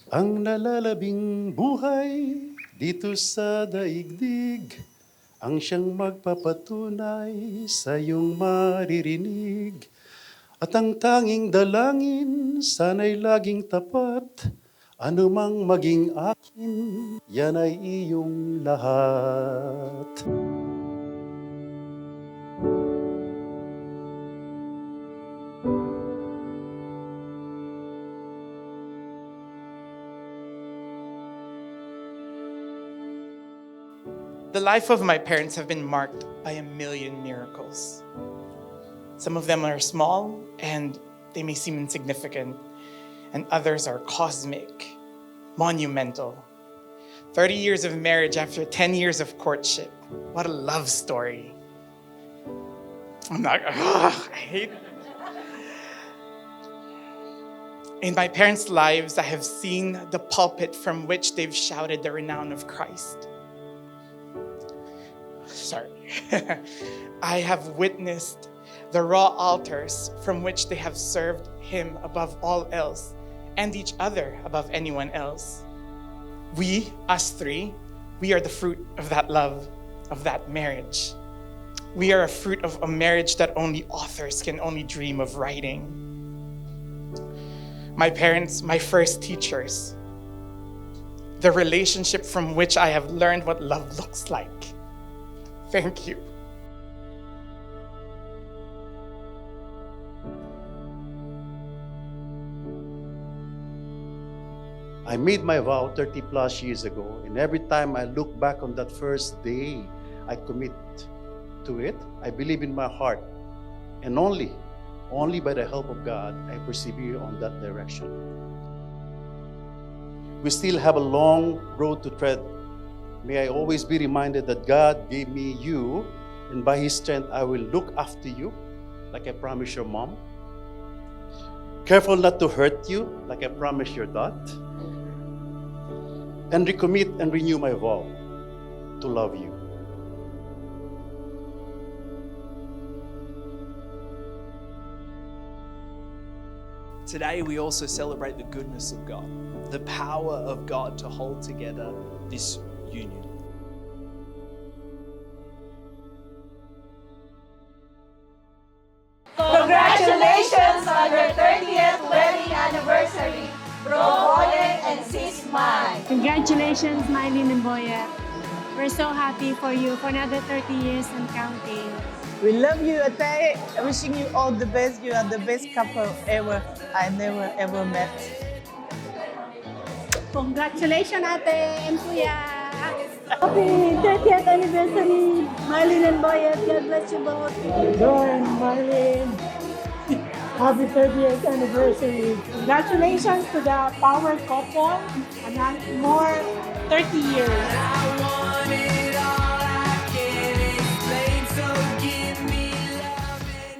Ang nalalabing buhay dito sa daigdig, ang siyang magpapatunay sa iyong maririnig. At ang tanging dalangin, sana'y laging tapat, anumang maging akin, yan ay iyong lahat. The life of my parents have been marked by a million miracles. Some of them are small and they may seem insignificant, and others are cosmic, monumental. 30 years of marriage after 10 years of courtship. What a love story. I hate. In my parents' lives, I have seen the pulpit from which they've shouted the renown of Christ. I have witnessed the raw altars from which they have served Him above all else and each other above anyone else. We, us three, we are the fruit of that love, of that marriage. We are a fruit of a marriage that only authors can only dream of writing. My parents, my first teachers, the relationship from which I have learned what love looks like. Thank you. I made my vow 30 plus years ago, and every time I look back on that first day, I commit to it. I believe in my heart, and only by the help of God, I persevere on that direction. We still have a long road to tread. May I always be reminded that God gave me you, and by His strength, I will look after you, like I promised your mom. Careful not to hurt you, like I promised your dad. And recommit and renew my vow to love you. Today, we also celebrate the goodness of God, the power of God to hold together this union. Congratulations on your 30th wedding anniversary, Bro Oleg and Sis Mai. Congratulations, Mylene and Boya. We're so happy for you for another 30 years and counting. We love you, Ate. Wishing you all the best. You are the best couple ever I never ever met. Congratulations, Ate and Kuya. Happy 30th anniversary, Mylene and Boya. God bless you both. Joy and Mylene, happy 30th anniversary. Congratulations to the power couple and more 30 years.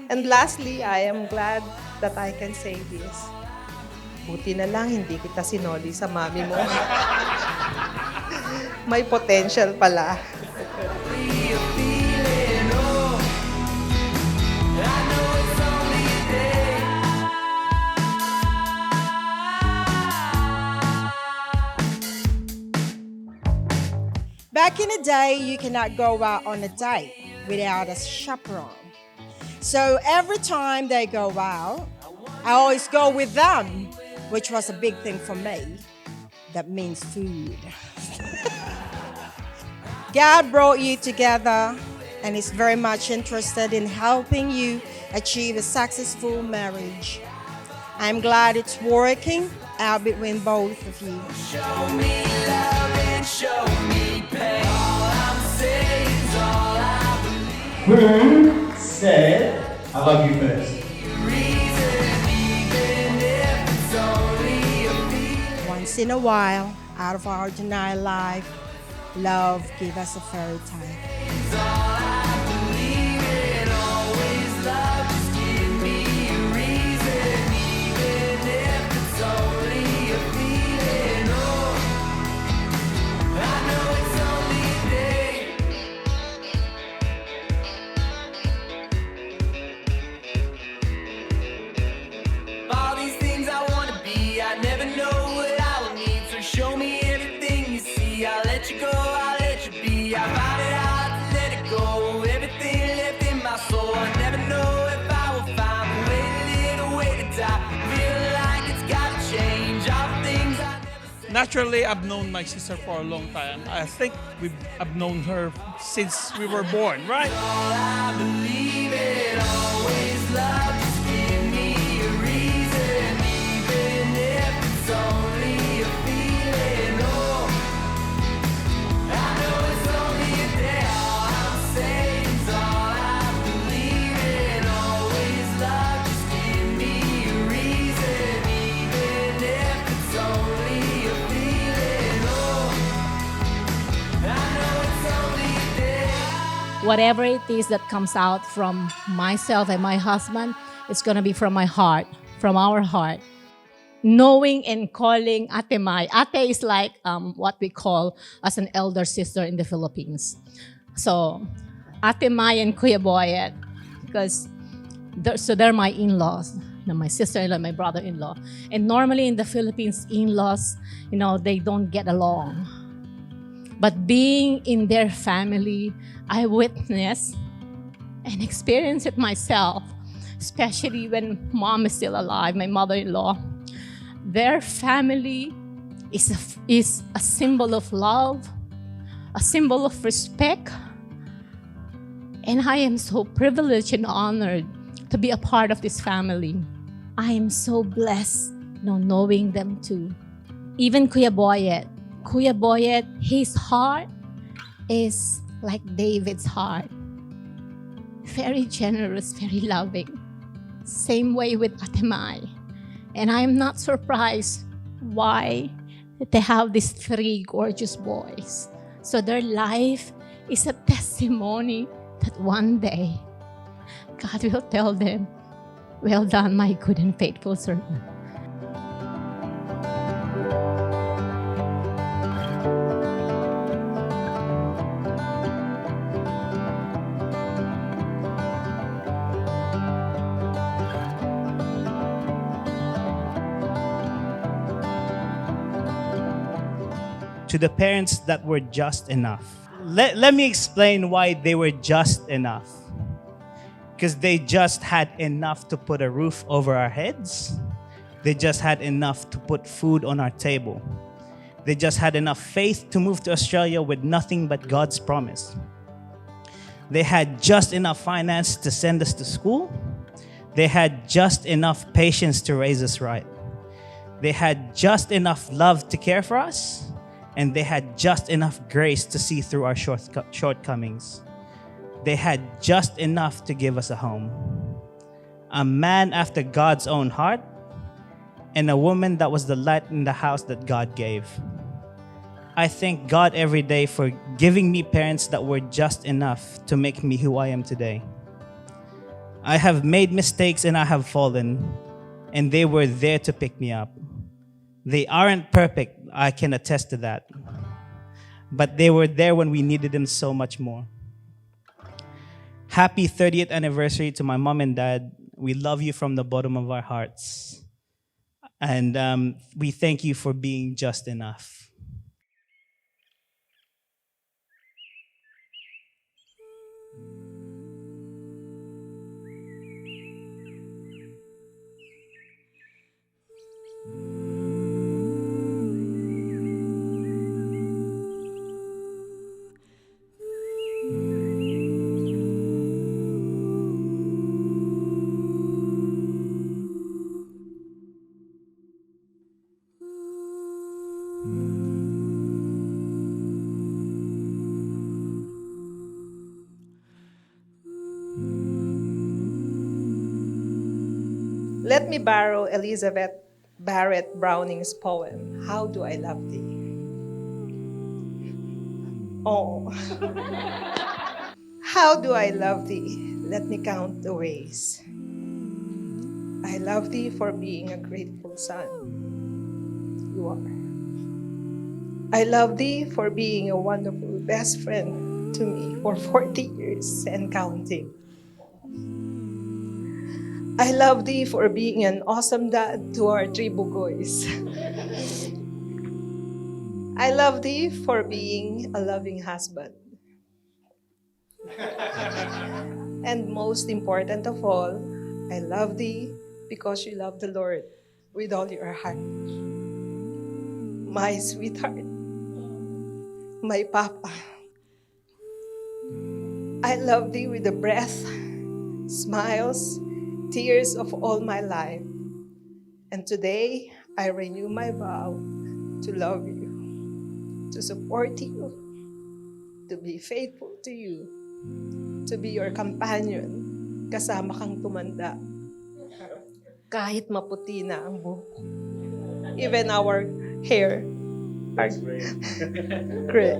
And lastly, I am glad that I can say this. Buti na lang hindi kita sinoli sa mami mo. May potential pala. Back in the day, you cannot go out on a date without a chaperone. So every time they go out, I always go with them, which was a big thing for me. That means food. God brought you together and is very much interested in helping you achieve a successful marriage. I'm glad it's working out between both of you. Show me love and show me pain. All I'm saying is all I believe. Who said, I love you first? Once in a while, out of our ordinary life, love gives us a fairy tale. All these things I wanna be, I never know what I will need. Naturally, I've known my sister for a long time. I think I've known her since we were born, right? I believe it, always love, just give me a reason, even if it's only a feeling. Oh, I know it's only a day, all I'm saying is all I believe in, always love, just give me a reason, even if it's only a feeling. Oh, I know it's only a day. Whatever it is that comes out from myself and my husband, it's going to be from my heart, from our heart. Knowing and calling Ate Mai. Ate is like what we call as an elder sister in the Philippines. So, Ate Mai and Kuya Boyet, because they're my in-laws, my sister-in-law, my brother-in-law. And normally in the Philippines, in-laws, they don't get along. But being in their family, I witnessed and experienced it myself, especially when mom is still alive, my mother-in-law. Their family is a symbol of love, a symbol of respect. And I am so privileged and honored to be a part of this family. I am so blessed knowing them too. Even Kuya Boyet, his heart is like David's heart. Very generous, very loving. Same way with Ate Mai. And I'm not surprised why they have these 3 gorgeous boys. So their life is a testimony that one day God will tell them, "Well done, my good and faithful servant." To the parents that were just enough. Let me explain why they were just enough. Because they just had enough to put a roof over our heads. They just had enough to put food on our table. They just had enough faith to move to Australia with nothing but God's promise. They had just enough finance to send us to school. They had just enough patience to raise us right. They had just enough love to care for us. And they had just enough grace to see through our shortcomings. They had just enough to give us a home. A man after God's own heart, and a woman that was the light in the house that God gave. I thank God every day for giving me parents that were just enough to make me who I am today. I have made mistakes and I have fallen, and they were there to pick me up. They aren't perfect, I can attest to that. But they were there when we needed them so much more. Happy 30th anniversary to my mom and dad. We love you from the bottom of our hearts. And we thank you for being just enough. Let me borrow Elizabeth Barrett Browning's poem, How Do I Love Thee? Oh, how do I love thee? Let me count the ways. I love thee for being a grateful son. You are. I love thee for being a wonderful best friend to me for 40 years and counting. I love thee for being an awesome dad to our 3 bugoys. I love thee for being a loving husband. And most important of all, I love thee because you love the Lord with all your heart. my sweetheart, my papa. I love thee with the breath, smiles, tears of all my life. And today, I renew my vow to love you, to support you, to be faithful to you, to be your companion, kasama kang tumanda. Kahit maputi na ang buhok. Even our hair. Gray.